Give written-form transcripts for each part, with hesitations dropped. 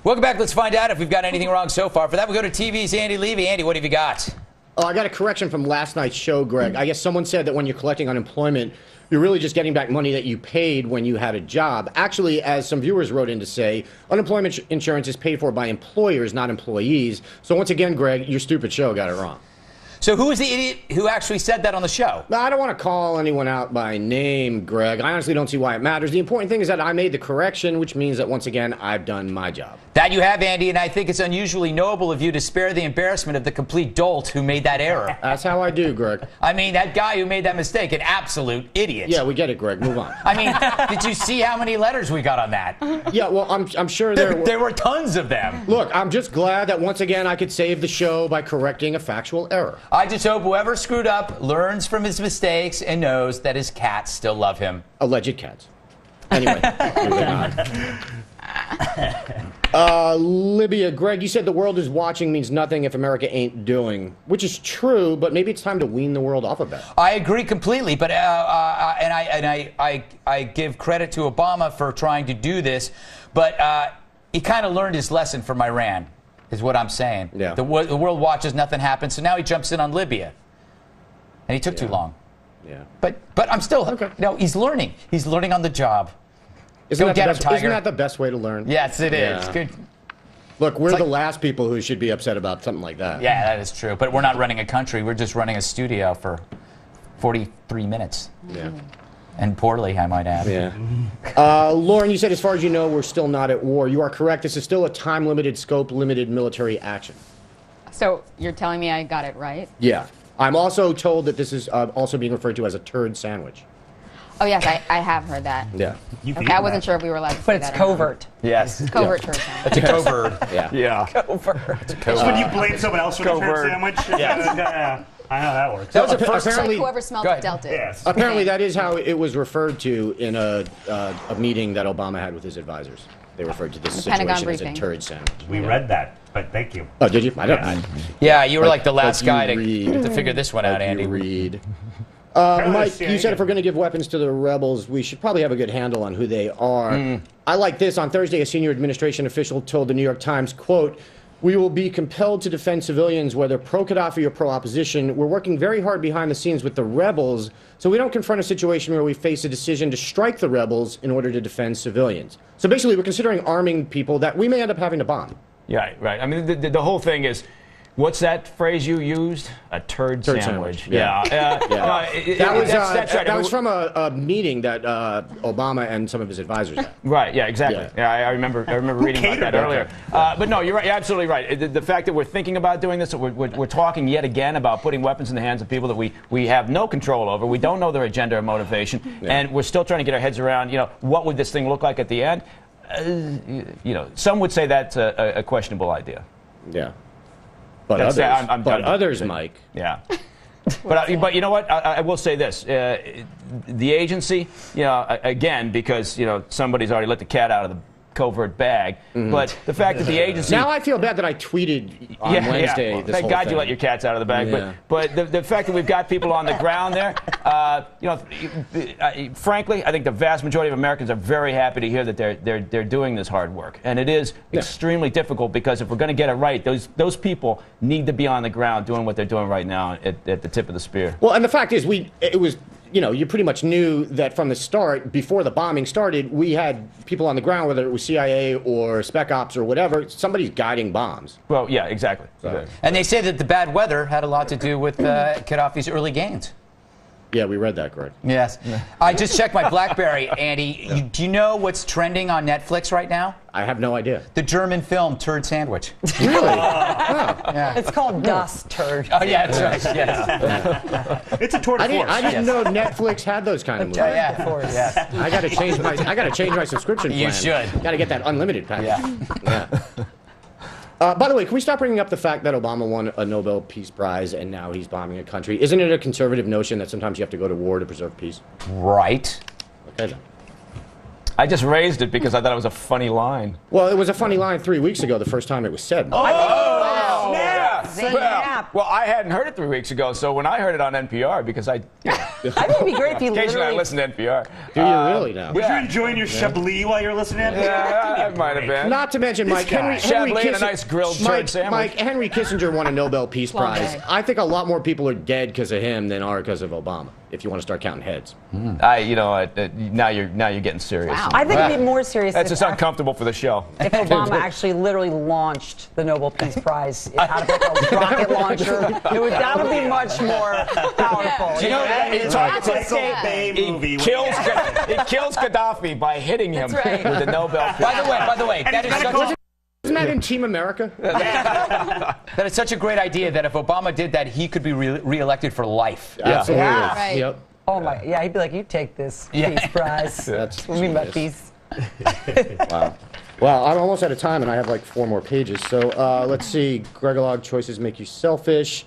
Welcome back. Let's find out if we've got anything wrong so far. For that, we go to TV's Andy Levy. Andy, what have you got? Oh, I got a correction from last night's show, Greg. I guess someone said that when you're collecting unemployment, you're really just getting back money that you paid when you had a job. Actually, as some viewers wrote in to say, unemployment insurance is paid for by employers, not employees. So once again, Greg, your stupid show got it wrong. So who is the idiot who actually said that on the show? I don't want to call anyone out by name, Greg. I honestly don't see why it matters. The important thing is that I made the correction, which means that, once again, I've done my job. That you have, Andy, and I think it's unusually noble of you to spare the embarrassment of the complete dolt who made that error. That's how I do, Greg. I mean, that guy who made that mistake, an absolute idiot. Yeah, we get it, Greg. Move on. I mean, did you see how many letters we got on that? Yeah, well, I'm sure there were tons of them. Look, I'm just glad that, once again, I could save the show by correcting a factual error. I just hope whoever screwed up learns from his mistakes and knows that his cats still love him. Alleged cats. Anyway, moving on. Libya, Greg, you said the world is watching means nothing if America ain't doing, which is true, but maybe it's time to wean the world off of that. I agree completely, but I give credit to Obama for trying to do this, but he kind of learned his lesson from Iran, is what I'm saying. Yeah. The world watches, nothing happens, so now he jumps in on Libya, and he took too long. Yeah. But I'm still, okay. No, he's learning. He's learning on the job. Isn't that Tiger. the best way to learn? Yes, it is. Yeah. Good. Look, we're the last people who should be upset about something like that. Yeah, that is true. But we're not running a country. We're just running a studio for 43 minutes. Yeah. And poorly, I might add. Yeah. Lauren, you said as far as you know, we're still not at war. You are correct. This is still a time-limited, scope-limited military action. So you're telling me I got it right? Yeah. I'm also told that this is also being referred to as a turd sandwich. Oh, yes, I have heard that. Yeah. Okay, I wasn't sure if we were allowed to say But it's that. covert. Yes. It's covert turd sandwich. It's a covert. Yeah. Yeah. Covert. It's when you blame someone else for the turd sandwich. Yeah. I know how that works. That was the first apparently, Whoever smelled Go it ahead. dealt it. Yes. apparently that is how it was referred to in a meeting that Obama had with his advisors. They referred to this The Pentagon situation as a briefing. turd sandwich. We read that, but thank you. Oh, did you? I don't. Yeah, you were like the last you guy read. to figure this one out, Like Andy. you read. Apparently Mike, the you said if CIA we're going to give weapons to the rebels, we should probably have a good handle on who they are. I like this. On Thursday, a senior administration official told the New York Times, quote, "We will be compelled to defend civilians, whether pro-Gaddafi or pro-opposition. We're working very hard behind the scenes with the rebels, so we don't confront a situation where we face a decision to strike the rebels in order to defend civilians." So basically, we're considering arming people that we may end up having to bomb. Yeah, right. I mean, the whole thing is, what's that phrase you used? A turd sandwich. Yeah. That's right. That was from a meeting that Obama and some of his advisors had. Right. Yeah. Exactly. Yeah. I remember reading about that earlier. But no, you're right. You're absolutely right. The fact that we're thinking about doing this, we're talking yet again about putting weapons in the hands of people that we have no control over. We don't know their agenda or motivation, and we're still trying to get our heads around. What would this thing look like at the end? Some would say that's a questionable idea. Yeah. But I'm others, Mike. Yeah. But you know what? I will say this: the agency, again, because somebody's already let the cat out of the covert bag. But the fact that the agency Now I feel bad that I tweeted on Wednesday. This Thank whole God thing. you let your cats out of the bag. Yeah. But the fact that we've got people on the ground there, frankly, I think the vast majority of Americans are very happy to hear that they're doing this hard work, and it is extremely difficult because if we're going to get it right, those people need to be on the ground doing what they're doing right now at the tip of the spear. Well, and the fact is, it was. You pretty much knew that from the start, before the bombing started, we had people on the ground, whether it was CIA or Spec Ops or whatever, somebody's guiding bombs. Well, yeah, exactly. And they say that the bad weather had a lot to do with Gaddafi's early gains. Yeah, we read that, Greg. Yes. I just checked my BlackBerry, Andy. Do you know what's trending on Netflix right now? I have no idea. The German film Turd Sandwich. Really? Yeah. It's called Dust Turd. Oh, yeah, that's right. Yes. It's a tour de force. I didn't know Netflix had those kind of movies. Yes. I got to change my subscription plan. You should. Got to get that unlimited package. Yeah. By the way, can we stop bringing up the fact that Obama won a Nobel Peace Prize and now he's bombing a country? Isn't it a conservative notion that sometimes you have to go to war to preserve peace? Right. Okay, then. I just raised it because I thought it was a funny line. Well, it was a funny line 3 weeks ago, the first time it was said. Oh, Snap! Well, I hadn't heard it 3 weeks ago, so when I heard it on NPR, because I I think it'd be great if he Occasionally I literally. listen to NPR. Do you really now? Was you enjoying your Chablis while you're listening to it? Yeah, I might have been. Not to mention, Mike, Henry Chablis and a Kissinger- nice grilled turd sandwich. Mike, Henry Kissinger won a Nobel Peace Long Prize. day. I think a lot more people are dead because of him than are because of Obama, if you want to start counting heads. Now you're getting serious. Wow. I think it'd be more serious That's if, just uncomfortable for the show. if Obama actually literally launched the Nobel Peace Prize out of like a rocket launcher. That would be much more powerful. You know, It's it's a Michael Bay movie. He kills Gaddafi by hitting him That's right. with the Nobel Peace. By the way, that is such Isn't that in Team America? that is such a great idea that if Obama did that, he could be reelected for life. Absolutely. Yeah. Right. Yep. Oh my, yeah, he'd be like, you take this Peace Prize. That's What do you mean by genius. peace? Wow. Well, I'm almost out of time, and I have like 4 more pages. So let's see. Gregolog, choices make you selfish.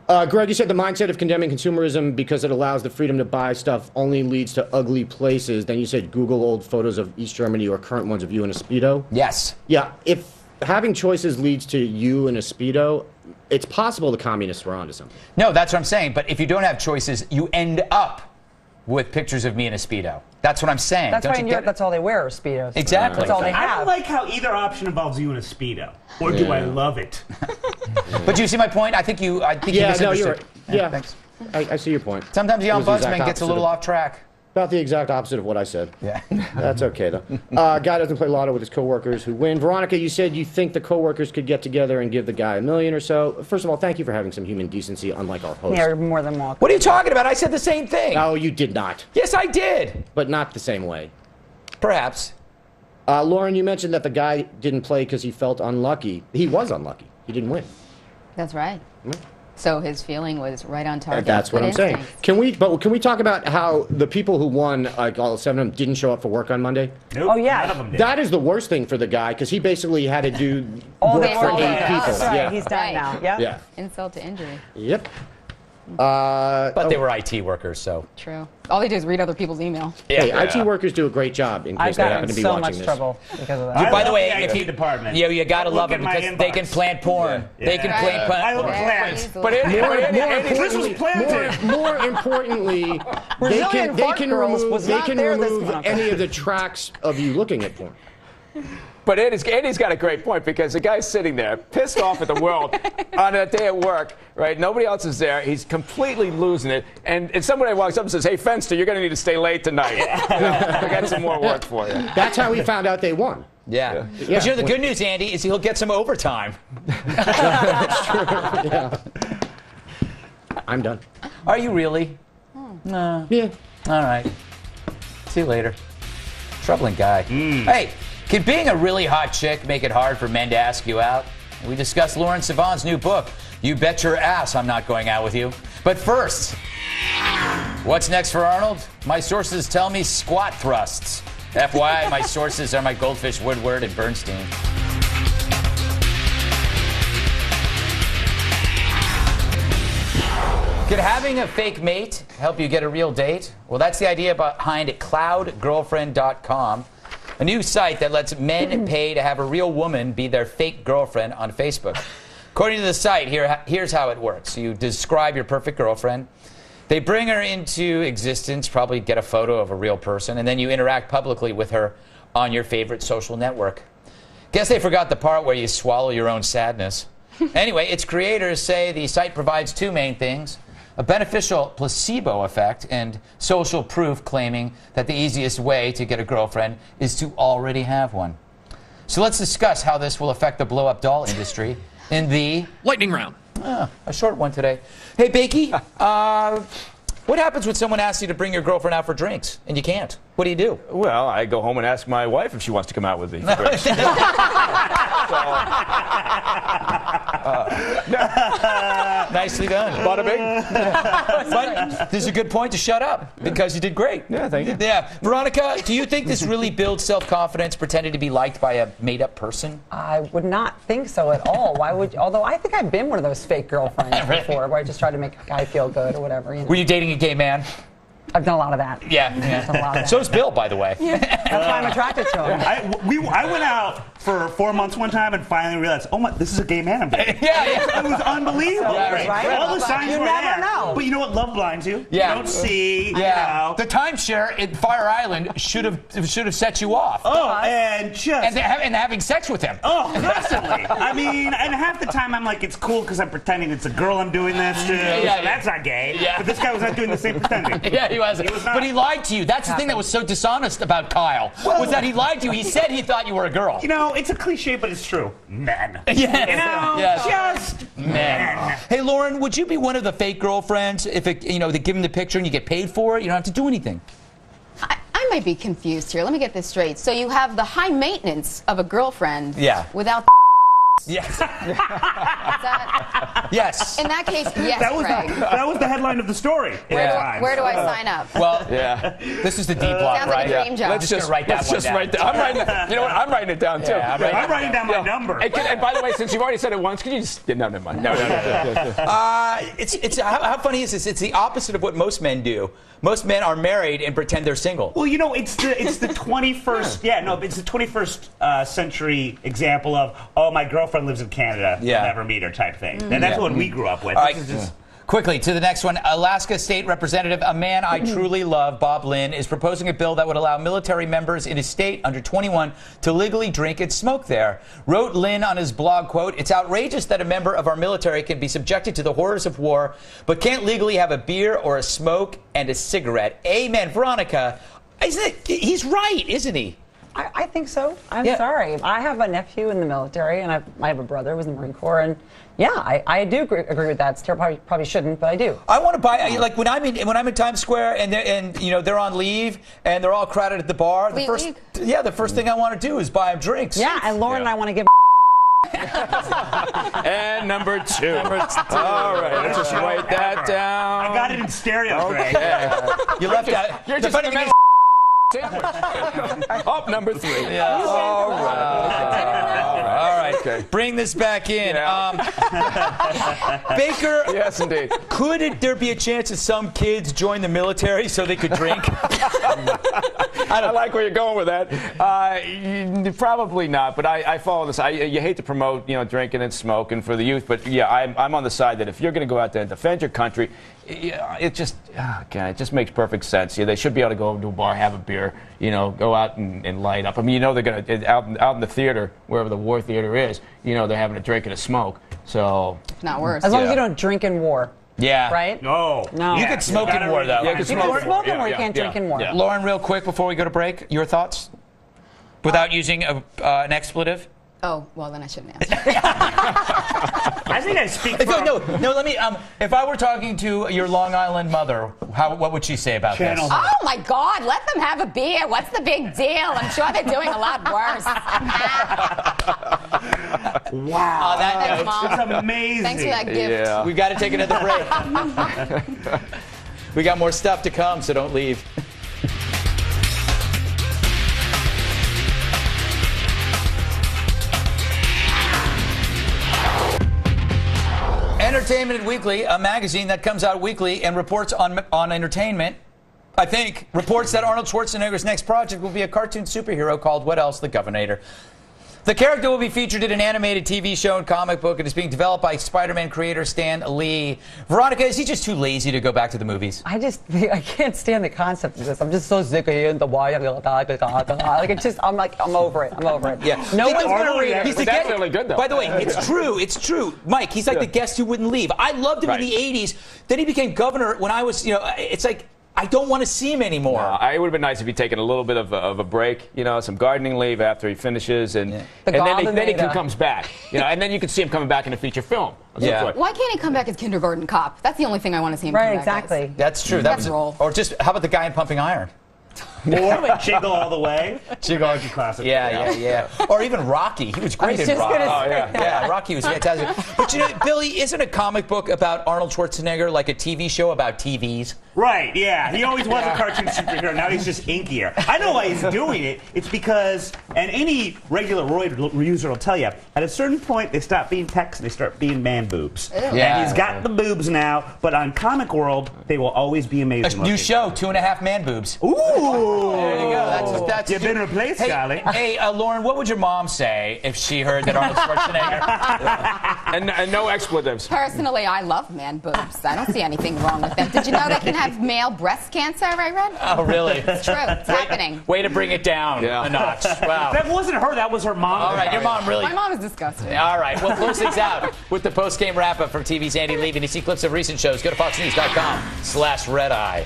Greg, you said the mindset of condemning consumerism because it allows the freedom to buy stuff only leads to ugly places. Then you said Google old photos of East Germany or current ones of you in a Speedo. Yes. Yeah, if having choices leads to you in a Speedo, it's possible the communists were onto something. No, that's what I'm saying. But if you don't have choices, you end up with pictures of me in a Speedo. That's what I'm saying. That's Don't why you in get Europe, it? that's all they wear are Speedos. Exactly. That's all they I don't have. like how either option involves you in a Speedo. Or do I love it? But do you see my point? I think you Yeah, no, misunderstood. you're right. Yeah, Thanks. I see your point. Sometimes the It was the exact ombudsman gets a opposite little of- off track. About the exact opposite of what I said. Yeah. That's okay, though. Guy doesn't play lotto with his coworkers who win. Veronica, you said you think the coworkers could get together and give the guy $1 million or so. First of all, thank you for having some human decency, unlike our host. Yeah, you're more than welcome. What are you talking about? I said the same thing. Oh, you did not. Yes, I did. But not the same way. Perhaps. Lauren, you mentioned that the guy didn't play because he felt unlucky. He was unlucky. He didn't win. That's right. So his feeling was right on target. That's what Good I'm saying. instincts. Can we talk about how the people who won, like all 7 of them, didn't show up for work on Monday? Nope, Oh, yeah. none of them did. That is the worst thing for the guy because he basically had to do All work the for world. 8 people. That's right. Yeah. He's done Right. now. Yeah. Yeah. Insult to injury. Yep. But they were IT workers, so. True. All they do is read other people's email. Hey, IT workers do a great job in case I've they gotten happen to be so watching much this. trouble because of I that. By the love way, the if IT you department. you gotta Look love at them my because they can inbox. plant porn. Yeah. They can Right. plant. I love Very plants. easily. But This was planted. More importantly, Brazilian fart girls was not there this month. any of the tracks of you looking at porn. But Andy's got a great point because the guy's sitting there, pissed off at the world on a day at work, right? Nobody else is there. He's completely losing it. And somebody walks up and says, "Hey, Fenster, you're going to need to stay late tonight. You know, we got some more work for you." That's how he found out they won. Yeah. Yeah. But you know the good news, Andy, is he'll get some overtime. I'm done. Are you really? Yeah. All right. See you later. Troubling guy. Hey, can being a really hot chick make it hard for men to ask you out? We discussed Lauren Sivan's new book, You Bet Your Ass I'm Not Going Out With You. But first, what's next for Arnold? My sources tell me squat thrusts. FYI, my sources are my Goldfish, Woodward, and Bernstein. Could having a fake mate help you get a real date? Well, that's the idea behind cloudgirlfriend.com, a new site that lets men pay to have a real woman be their fake girlfriend on Facebook. According to the site, here's how it works. You describe your perfect girlfriend. They bring her into existence, probably get a photo of a real person, and then you interact publicly with her on your favorite social network. Guess they forgot the part where you swallow your own sadness. Anyway, its creators say the site provides 2 main things: a beneficial placebo effect and social proof, claiming that the easiest way to get a girlfriend is to already have one. So let's discuss how this will affect the blow-up doll industry in the Lightning round. a short one today. Hey, Bakey, what happens when someone asks you to bring your girlfriend out for drinks and you can't? What do you do? Well, I go home and ask my wife if she wants to come out with me. for drinks. Nicely done. Bada bing. But this is a good point to shut up because you did great. Yeah, thank you. Yeah. Veronica, do you think this really builds self-confidence, pretending to be liked by a made-up person? I would not think so at all. Why would? Although I think I've been one of those fake girlfriends Really? before, where I just try to make a guy feel good or whatever. You know? Were you dating a gay man? I've done a lot of that. Yeah. I've done a lot of that. So is Bill, by the way. That's why I'm attracted to him. I went out for 4 months one time and finally realized, oh my, this is a gay man I'm dating. Yeah. It was unbelievable. Yeah, right. All the signs You were never there. know. But you know what? Love blinds you. Yeah. You don't see. Yeah. You know. The timeshare in Fire Island should have set you off. Oh, and just. And having sex with him. Oh, constantly. I mean, and half the time I'm like, it's cool because I'm pretending it's a girl I'm doing this to. Yeah, So that's not gay. Yeah. But this guy was not doing the same pretending. Yeah, he was. was not. But he lied to you. That's the thing that was so dishonest about Kyle, was that he lied to you. He said he thought you were a girl. You know, it's a cliche, but it's true. Men. Yes. You know, Yes. just men. Hey, Lauren, would you be one of the fake girlfriends if they give him the picture and you get paid for it? You don't have to do anything. I might be confused here. Let me get this straight. So you have the high maintenance of a girlfriend without Yes. that. Yes. In that case, yes, Craig. That was the headline of the story. Where do I sign up? Well, Yeah. this is the D block, Sounds right? like a dream job. Let's just write that let's one just down. write that. I'm writing it. You know what? I'm writing it down too. Yeah, I'm writing down my number. And by the way, since you've already said it once, could you just no, never mind. No. It's how funny is this? It's the opposite of what most men do. Most men are married and pretend they're single. Well, you know, it's the 21st. Yeah, no, it's the 21st century example of my girlfriend lives in Canada. Yeah. I'll never meet her type thing. And that's what we grew up with. All right. This is just. Quickly, to the next one. Alaska State Representative, a man I truly love, Bob Lynn, is proposing a bill that would allow military members in his state under 21 to legally drink and smoke there. Wrote Lynn on his blog, quote, "It's outrageous that a member of our military can be subjected to the horrors of war, but can't legally have a beer or a smoke and a cigarette." Amen. Veronica, he's right, isn't he? I think so. I'm Yeah. sorry. I have a nephew in the military, and I have a brother who was in the Marine Corps, and yeah, I do agree with that. Still, probably shouldn't, but I do. I want to buy, like when I'm in Times Square and they're on leave and they're all crowded at the bar. The first thing I want to do is buy them drinks. Yeah, and Lauren and I want to give. And number two. All right, let's just write that down. I got it in stereo, Greg. You left out. You're the just funny gonna thing Up number 3. Yeah. All right. All right. Okay. Bring this back in. Yeah. Baker, Yes, indeed. could there be a chance that some kids join the military so they could drink? I like where you're going with that. Probably not, but I follow this. You hate to promote, drinking and smoking for the youth, but yeah, I'm on the side that if you're going to go out there and defend your country, it just makes perfect sense. Yeah, they should be able to go to a bar, have a beer, go out and light up. I mean, they're going to out in the theater, wherever the war theater is, they're having a drink and a smoke. So If not worse. As long as you don't drink in war, Yeah. right? No. You could smoke in war, though. Yeah, You can smoke in war, you can't drink in war. Yeah. Lauren, real quick before we go to break, your thoughts? Without using an expletive? Oh, well, then I shouldn't answer. I think I speak for... No, let me, if I were talking to your Long Island mother, what would she say about Channel. this? Oh, my God, let them have a beer. What's the big deal? I'm sure they're doing a lot worse. Wow. Thanks, Mom. It's amazing. Thanks for that gift. Yeah. We've got to take another break. We got more stuff to come, so don't leave. Entertainment Weekly, a magazine that comes out weekly and reports on entertainment. I think reports that Arnold Schwarzenegger's next project will be a cartoon superhero called What Else? The Governator. The character will be featured in an animated TV show and comic book and is being developed by Spider-Man creator Stan Lee. Veronica, is he just too lazy to go back to the movies? I can't stand the concept of this. I'm just so sick of hearing the why. Like I'm over it. I'm over it. Yeah. No one's gonna read it. He's the That's guest. really good, though. By the way, it's true. It's true. Mike, he's like the guest who wouldn't leave. I loved him in the 80s. Then he became governor when I was, it's like, I don't want to see him anymore. It would have been nice if he'd taken a little bit of a break, some gardening leave after he finishes, and then he comes back, and then you could see him coming back in a feet film. Yeah. Why can't he come back as kindergarten cop? That's the only thing I want to see him Right, come back exactly. as. That's true. That's role. Or just, how about the guy in Pumping Iron? Or Jiggle All the Way. Jiggle. Classic. Yeah. Or even Rocky. He was great in Rocky. Yeah, Rocky was fantastic. But Billy, isn't a comic book about Arnold Schwarzenegger like a TV show about TVs? Right, yeah. He always was a cartoon superhero. Now he's just inkier. I know why he's doing it. It's because, and any regular roid user will tell you, at a certain point they stop being pecs and they start being man boobs. Yeah. And he's got the boobs now, but on Comic World, they will always be amazing. A new show, 2.5 man boobs. Ooh! There you go. That's You've been replaced, Golly. Hey, Lauren, what would your mom say if she heard that Arnold Schwarzenegger? and no expletives. Personally, I love man boobs. I don't see anything wrong with them. Did you know they can have male breast cancer, I read? Oh, really? It's true. It's happening. Way to bring it down a notch. Wow. That wasn't her. That was her mom. All right, your mom really. My mom is disgusting. All right, we'll close things out with the post-game wrap-up from TV's Andy Levy. To see clips of recent shows, go to foxnews.com/redeye.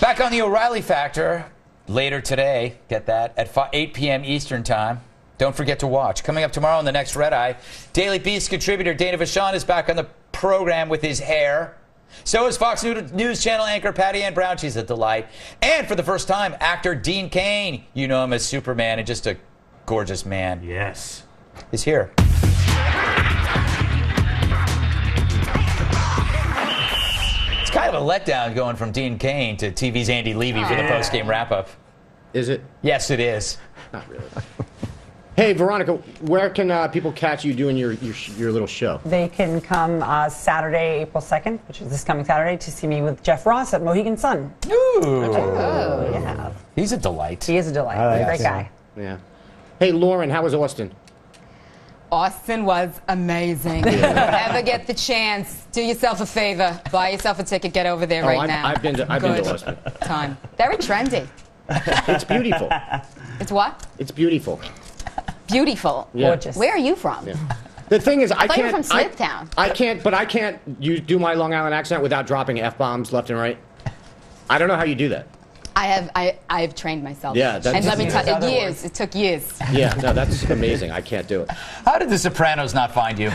Back on the O'Reilly Factor later today, get that, at 8 p.m. Eastern Time. Don't forget to watch. Coming up tomorrow on the next Red Eye, Daily Beast contributor Dana Vachon is back on the program with his hair. So is Fox News Channel anchor Patty Ann Brown. She's a delight. And for the first time, actor Dean Cain, you know him as Superman and just a gorgeous man. Yes. Is here. It's kind of a letdown going from Dean Cain to TV's Andy Levy for the post-game wrap-up. Is it? Yes, it is. Not really. Hey, Veronica, where can people catch you doing your little show? They can come Saturday, April 2nd, which is this coming Saturday, to see me with Jeff Ross at Mohegan Sun. Ooh. Oh, Yeah. He's a delight. He is a delight. He's a great guy. Yeah. Hey, Lauren, how was Austin? Austin was amazing. If you ever get the chance, do yourself a favor. Buy yourself a ticket. Get over there right now. I've been to Austin. Time. Very trendy. It's beautiful. It's what? It's beautiful. Beautiful. Yeah. Gorgeous. Where are you from? Yeah. The thing is, I thought you can't. were from Smithtown. I can't do my Long Island accent without dropping F-bombs left and right. I don't know how you do that. I've trained myself. Yeah, that's- and let me tell you, years. It took years. Yeah, no, that's amazing. I can't do it. How did The Sopranos not find you?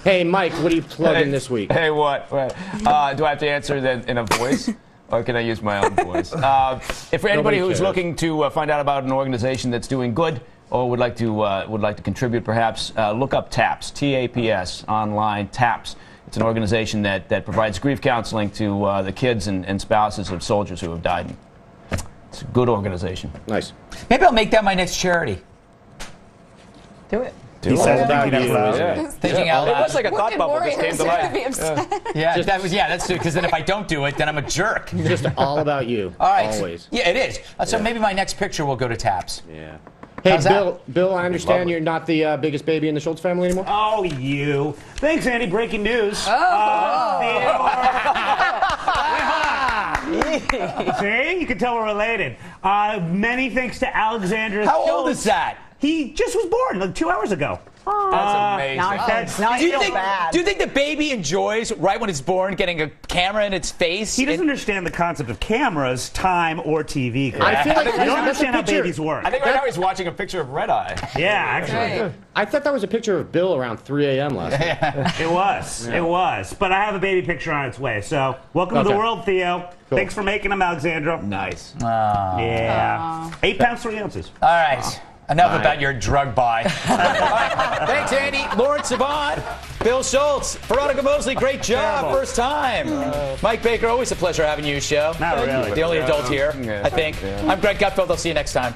Hey, Mike, what are you plugging this week? Hey, what? Do I have to answer that in a voice? Or can I use my own voice? If for anybody who's looking to find out about an organization that's doing good or would like to contribute, perhaps look up TAPS, TAPS online. TAPS. It's an organization that provides grief counseling to the kids and spouses of soldiers who have died. It's a good organization. Nice. Maybe I'll make that my next charity. Do it. He said about thinking you, out loud. isn't it? Thinking out It loud. was like a thought bubble just came to life. That's true. Because then if I don't do it, then I'm a jerk. Just all about you. All right. Always. Yeah, it is. So maybe my next picture will go to TAPS. Yeah. Hey, How's that? Bill, I understand you're not the biggest baby in the Schultz family anymore? Oh, you. Thanks, Andy. Breaking news. See? You can tell we're related. Many thanks to Alexandra How Schultz. old is that? He just was born like 2 hours ago. That's amazing. Now I Do you feel think? bad. Do you think the baby enjoys right when it's born getting a camera in its face? He doesn't understand the concept of cameras, time, or TV. I feel like you don't that's a understand how picture. babies work. I think right now he's watching a picture of Red Eye. Yeah, actually. Right. I thought that was a picture of Bill around 3 a.m. last night. It was. It was. But I have a baby picture on its way. So welcome to the Okay. world, Theo. Cool. Thanks for making them, Alexandra. Nice. Yeah. 8 pounds, 3 ounces. All right. Enough about your drug buy. All right. Thanks, Andy. Lauren Savant, Bill Schultz, Veronica Mosley. Great job. Terrible. First time. Mike Baker, always a pleasure having you show. Not really. The only adult here, Yeah. I think. I'm Greg Gutfeld. I'll see you next time.